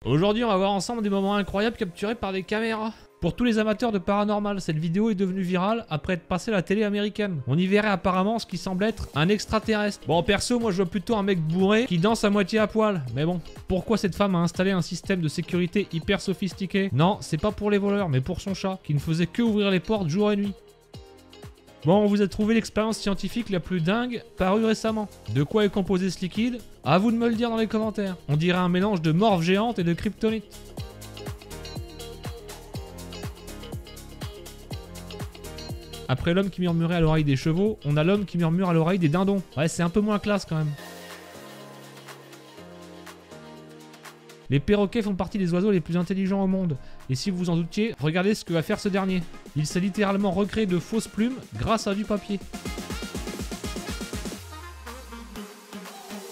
Aujourd'hui, on va voir ensemble des moments incroyables capturés par des caméras. Pour tous les amateurs de paranormal, cette vidéo est devenue virale après être passée à la télé américaine. On y verrait apparemment ce qui semble être un extraterrestre. Bon, perso, moi je vois plutôt un mec bourré qui danse à moitié à poil. Mais bon, pourquoi cette femme a installé un système de sécurité hyper sophistiqué? Non, c'est pas pour les voleurs, mais pour son chat, qui ne faisait que ouvrir les portes jour et nuit. Bon, on vous a trouvé l'expérience scientifique la plus dingue parue récemment. De quoi est composé ce liquide? À vous de me le dire dans les commentaires. On dirait un mélange de morphe géante et de kryptonite. Après l'homme qui murmurait à l'oreille des chevaux, on a l'homme qui murmure à l'oreille des dindons. Ouais, c'est un peu moins classe quand même. Les perroquets font partie des oiseaux les plus intelligents au monde. Et si vous vous en doutiez, regardez ce que va faire ce dernier. Il s'est littéralement recréé de fausses plumes grâce à du papier.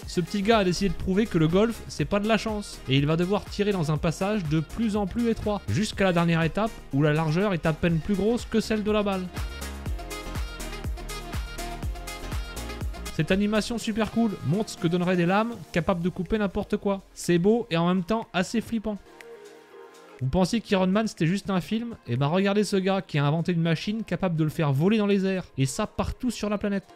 Ce petit gars a décidé de prouver que le golf, c'est pas de la chance. Et il va devoir tirer dans un passage de plus en plus étroit, jusqu'à la dernière étape où la largeur est à peine plus grosse que celle de la balle. Cette animation super cool montre ce que donneraient des lames capables de couper n'importe quoi. C'est beau et en même temps assez flippant. Vous pensiez qu'Iron Man c'était juste un film? Et ben regardez ce gars qui a inventé une machine capable de le faire voler dans les airs. Et ça partout sur la planète.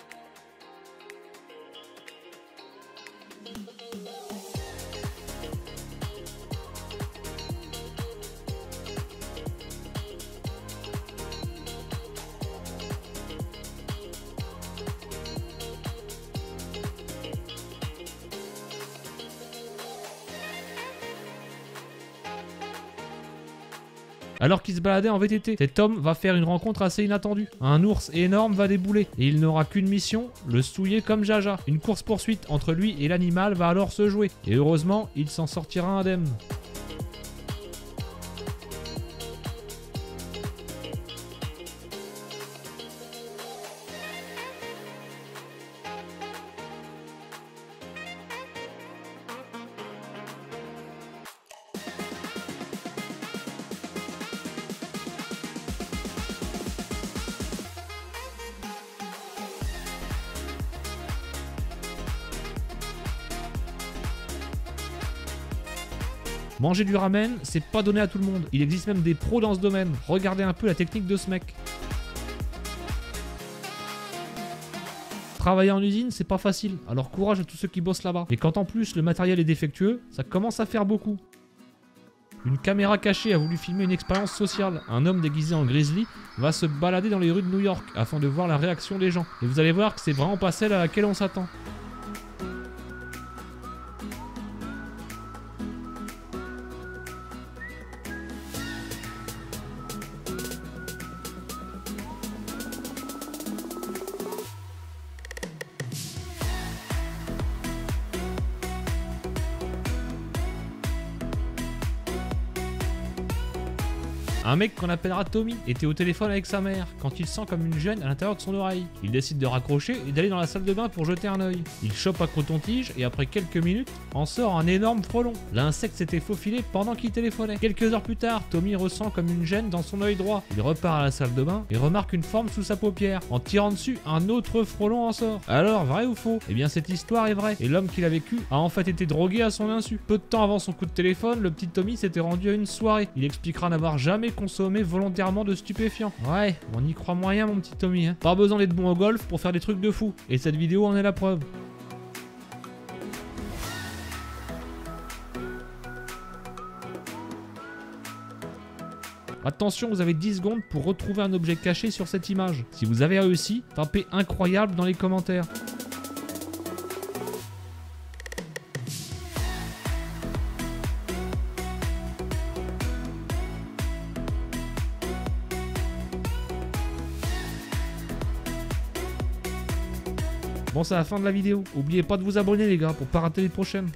Alors qu'il se baladait en VTT, cet homme va faire une rencontre assez inattendue. Un ours énorme va débouler, et il n'aura qu'une mission, le souiller comme Jaja. Une course-poursuite entre lui et l'animal va alors se jouer, et heureusement, il s'en sortira indemne. Manger du ramen, c'est pas donné à tout le monde. Il existe même des pros dans ce domaine. Regardez un peu la technique de ce mec. Travailler en usine, c'est pas facile. Alors courage à tous ceux qui bossent là-bas. Et quand en plus le matériel est défectueux, ça commence à faire beaucoup. Une caméra cachée a voulu filmer une expérience sociale. Un homme déguisé en grizzly va se balader dans les rues de New York afin de voir la réaction des gens. Et vous allez voir que c'est vraiment pas celle à laquelle on s'attend. Un mec qu'on appellera Tommy était au téléphone avec sa mère quand il sent comme une gêne à l'intérieur de son oreille. Il décide de raccrocher et d'aller dans la salle de bain pour jeter un œil. Il chope un coton-tige et après quelques minutes, en sort un énorme frelon. L'insecte s'était faufilé pendant qu'il téléphonait. Quelques heures plus tard, Tommy ressent comme une gêne dans son œil droit. Il repart à la salle de bain et remarque une forme sous sa paupière. En tirant dessus, un autre frelon en sort. Alors, vrai ou faux? Eh bien, cette histoire est vraie. Et l'homme qui l'a vécu a en fait été drogué à son insu. Peu de temps avant son coup de téléphone, le petit Tommy s'était rendu à une soirée. Il expliquera n'avoir jamais consommé volontairement de stupéfiants. Ouais, on y croit moyen mon petit Tommy, hein. Pas besoin d'être bon au golf pour faire des trucs de fou. Et cette vidéo en est la preuve. Attention, vous avez 10 secondes pour retrouver un objet caché sur cette image. Si vous avez réussi, tapez incroyable dans les commentaires. Bon, c'est la fin de la vidéo. N'oubliez pas de vous abonner les gars pour pas rater les prochaines.